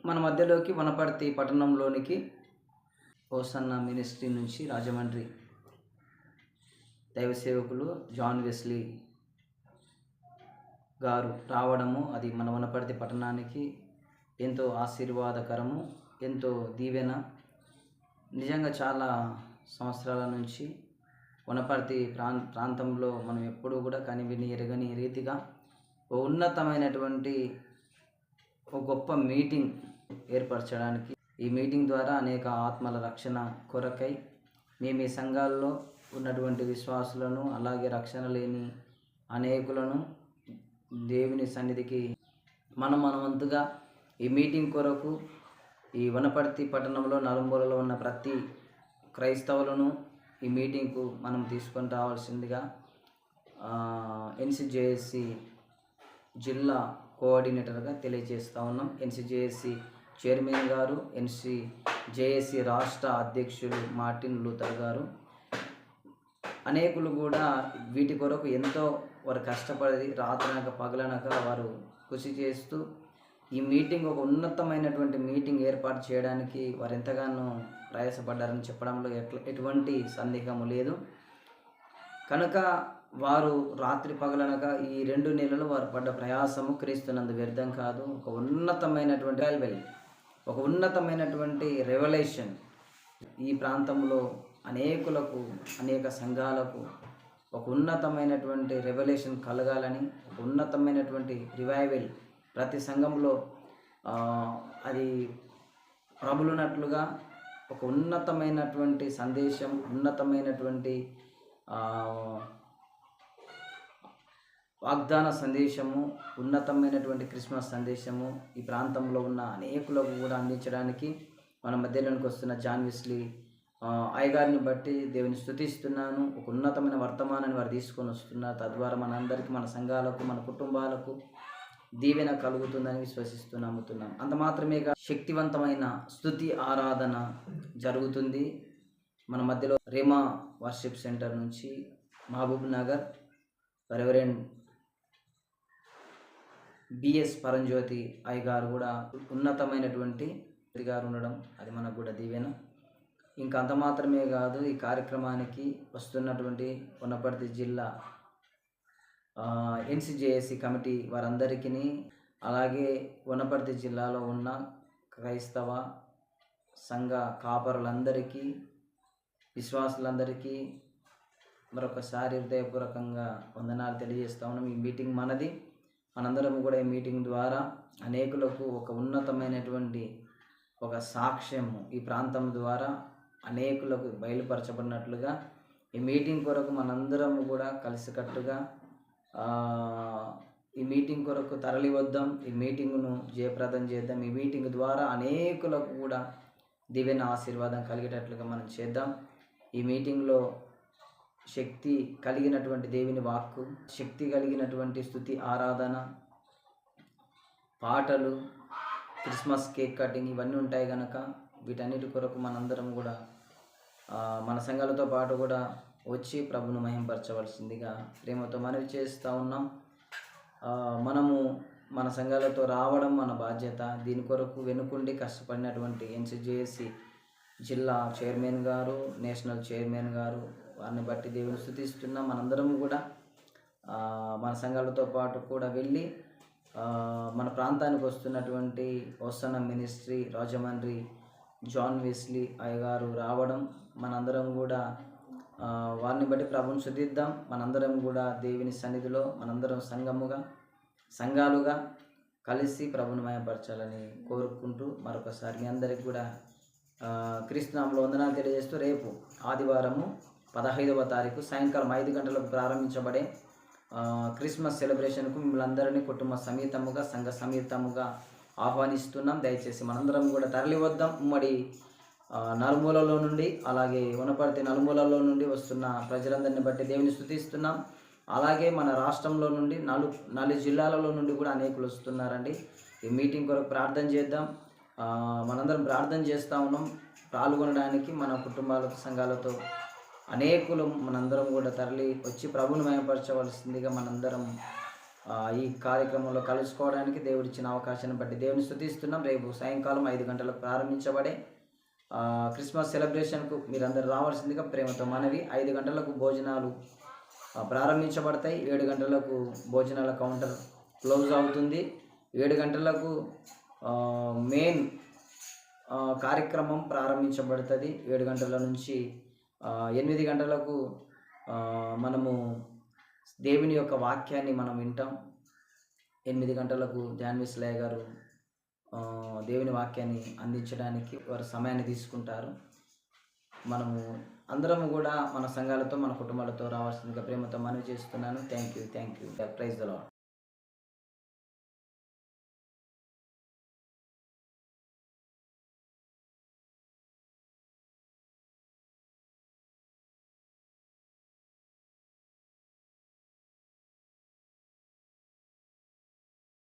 మన మధ్యలోకి Wanaparthy పట్టణంలోనికి hosanna ministry నుంచి రాజమండ్రి దైవ సేవకులు జాన్ వెస్లీ గారు రావడము అది మన వనపర్తి పట్టణానికి ఎంతో ఆశీర్వాదకరము, ఎంతో దీవెన. నిజంగా చాలా సంవత్సరాల నుంచి వనపర్తి ప్రాంతంలో మనం ఎప్పుడూ కూడా కనివిని ఎరగని రీతిగా ఓ ఉన్నతమైనటువంటి ఒక గొప్ప మీటింగ్ ఏర్పరచడానికి, ఈ మీటింగ్ ద్వారా అనేక ఆత్మల రక్షణ కొరకై మేము ఈ సంఘాల్లో ఉన్నటువంటి విశ్వాసులను, అలాగే రక్షణ లేని అనేకులను దేవుని సన్నిధికి మనవంతుగా ఈ మీటింగ్ కొరకు ఈ వనపర్తి పట్టణంలో నలుమూలలో ఉన్న ప్రతి క్రైస్తవులను ఈ మీటింగ్కు మనం తీసుకొని రావాల్సిందిగా ఎన్సిజేఎస్సి జిల్లా కోఆర్డినేటర్గా తెలియజేస్తూ ఉన్నాం. ఎన్సిజేఎస్సి చైర్మన్ గారు, ఎన్సిజేఎస్సి రాష్ట్ర అధ్యక్షులు మార్టిన్ లూథర్ గారు, అనేకులు కూడా వీటి కొరకు ఎంతో వారు కష్టపడి రాత్రనక పగలనక వారు కృషి చేస్తూ ఈ మీటింగ్ ఒక ఉన్నతమైనటువంటి మీటింగ్ ఏర్పాటు చేయడానికి వారు ఎంతగానో ప్రయాసపడ్డారని చెప్పడంలో ఎటువంటి సందేహము లేదు. కనుక వారు రాత్రి పగలనక ఈ 2 నెలలు వారు పడ్డ ప్రయాసము క్రీస్తునందు వ్యర్థం కాదు. ఒక ఉన్నతమైనటువంటి రెవల్యూషన్ ఈ ప్రాంతంలో అనేకులకు, అనేక సంఘాలకు ఒక ఉన్నతమైనటువంటి రెవల్యూషన్ కలగాలని, ఒక ఉన్నతమైనటువంటి రివైవల్ ప్రతి సంఘంలో అది ప్రబలునట్లుగా ఒక ఉన్నతమైనటువంటి సందేశం, ఉన్నతమైనటువంటి వాగ్దాన సందేశము, ఉన్నతమైనటువంటి క్రిస్మస్ సందేశము ఈ ప్రాంతంలో ఉన్న అనేకులకు కూడా అందించడానికి మన మధ్యలోనికి వస్తున్న జాన్ వెస్లీ అయ్యగారిని బట్టి దేవుని స్తుతిస్తున్నాను. ఒక ఉన్నతమైన వర్తమానాన్ని వారు తీసుకొని వస్తున్నారు. తద్వారా మనందరికీ, మన సంఘాలకు, మన కుటుంబాలకు దీవెన కలుగుతుందని విశ్వసిస్తూ నమ్ముతున్నాం. అంత మాత్రమే కాదు, శక్తివంతమైన స్తుతి ఆరాధన జరుగుతుంది. మన మధ్యలో రేమా వర్షిప్ సెంటర్ నుంచి మహబూబ్ నగర్ రెవరెండ్ బిఎస్ పరంజ్యోతి అయ్యగారు కూడా ఉన్నతమైనటువంటి గారు ఉండడం అది మనకు కూడా దీవెన. ఇంకా అంత మాత్రమే కాదు, ఈ కార్యక్రమానికి వస్తున్నటువంటి వనపర్తి జిల్లా ఎన్సిజేఎస్సి కమిటీ వారందరికీ, అలాగే వనపర్తి జిల్లాలో ఉన్న క్రైస్తవ సంఘ కాపరులందరికీ, విశ్వాసులందరికీ మరొకసారి హృదయపూర్వకంగా వందనాలు తెలియజేస్తా ఉన్నాం. ఈ మీటింగ్ మనది. మనందరం కూడా ఈ మీటింగ్ ద్వారా అనేకులకు ఒక ఉన్నతమైనటువంటి ఒక సాక్ష్యము ఈ ప్రాంతం ద్వారా అనేకులకు బయలుపరచబడినట్లుగా ఈ మీటింగ్ కొరకు మనందరం కూడా కలిసికట్టుగా ఈ మీటింగ్ కొరకు తరలి వద్దాం. ఈ మీటింగ్ను జయప్రదం చేద్దాం. ఈ మీటింగ్ ద్వారా అనేకులకు కూడా దీవెన ఆశీర్వాదం కలిగేటట్లుగా మనం చేద్దాం. ఈ మీటింగ్లో శక్తి కలిగినటువంటి దేవుని వాక్కు, శక్తి కలిగినటువంటి స్తుతి ఆరాధన, పాటలు, క్రిస్మస్ కేక్ కటింగ్ ఇవన్నీ ఉంటాయి కనుక వీటన్నిటి కొరకు మనందరం కూడా మన సంఘాలతో పాటు కూడా వచ్చి ప్రభును మహింపరచవలసిందిగా ప్రేమతో మనవి చేస్తూ ఉన్నాం. మనము మన సంఘాలతో రావడం మన బాధ్యత. దీని కొరకు వెనుకుండి కష్టపడినటువంటి ఎన్సిజేఎస్సి జిల్లా చైర్మన్ గారు, నేషనల్ చైర్మన్ గారు, వారిని బట్టి దేవుని స్తుతిస్తున్నాం. మనందరం కూడా మన సంఘాలతో పాటు కూడా వెళ్ళి మన ప్రాంతానికి వస్తున్నటువంటి Hosanna ministry Rajahmundry John Wesley అయ్యగారు రావడం, మనందరం కూడా వారిని బట్టి ప్రభుని స్తుతిద్దాం. మనందరం కూడా దేవుని సన్నిధిలో మనందరం సంఘాలుగా కలిసి ప్రభుని మయపరచాలని కోరుకుంటూ మరొకసారి మీ అందరికి కూడా క్రీస్తునామములో వందనాలు తెలియజేస్తూ, రేపు ఆదివారము 15వ తారీఖు సాయంకాలం 5 గంటలకు ప్రారంభించబడే క్రిస్మస్ సెలబ్రేషన్కు మిమ్మల్ని అందరినీ కుటుంబ సమేతముగా, సంఘ సమేతముగా ఆహ్వానిస్తున్నాం. దయచేసి మనందరం కూడా తరలి వద్దాం. ఉమ్మడి నలుమూలలో నుండి, అలాగే వనపర్తి నలుమూలలో నుండి వస్తున్న ప్రజలందరినీ బట్టి దేవుని స్తుతిస్తున్నాం. అలాగే మన రాష్ట్రంలో నుండి 4 జిల్లాలలో నుండి కూడా అనేకులు వస్తున్నారండి. ఈ మీటింగ్ కొరకు ప్రార్థన చేద్దాం. మనందరం ప్రార్థన చేస్తూ ఉన్నాం. పాల్గొనడానికి మన కుటుంబాలతో, సంఘాలతో అనేకులు మనందరం కూడా తరలి వచ్చి ప్రభుని మహిమపరచవలసిందిగా మనందరం ఈ కార్యక్రమంలో కలుసుకోవడానికి దేవుడిచ్చిన అవకాశాన్ని బట్టి దేవుని స్తుతిస్తున్నాం. రేపు సాయంకాలం 5 గంటలకు ప్రారంభించబడే క్రిస్మస్ సెలబ్రేషన్కు మీరందరూ రావాల్సిందిగా ప్రేమతో మనవి. 5 గంటలకు భోజనాలు ప్రారంభించబడతాయి. 7 గంటలకు భోజనాల కౌంటర్ క్లోజ్ అవుతుంది. 7 గంటలకు మెయిన్ కార్యక్రమం ప్రారంభించబడుతుంది. 7 గంటల నుంచి 8 గంటలకు మనము దేవుని యొక్క వాక్యాన్ని మనం వింటాం. 8 గంటలకు జాన్విస్లయ్య గారు దేవుని వాక్యాన్ని అందించడానికి వారు సమయాన్ని తీసుకుంటారు. మనము అందరము కూడా మన సంఘాలతో మన కుటుంబాలతో రావాల్సిందిగా ప్రేమతో మనవి చేస్తున్నాను. Thank you. Praise the lord.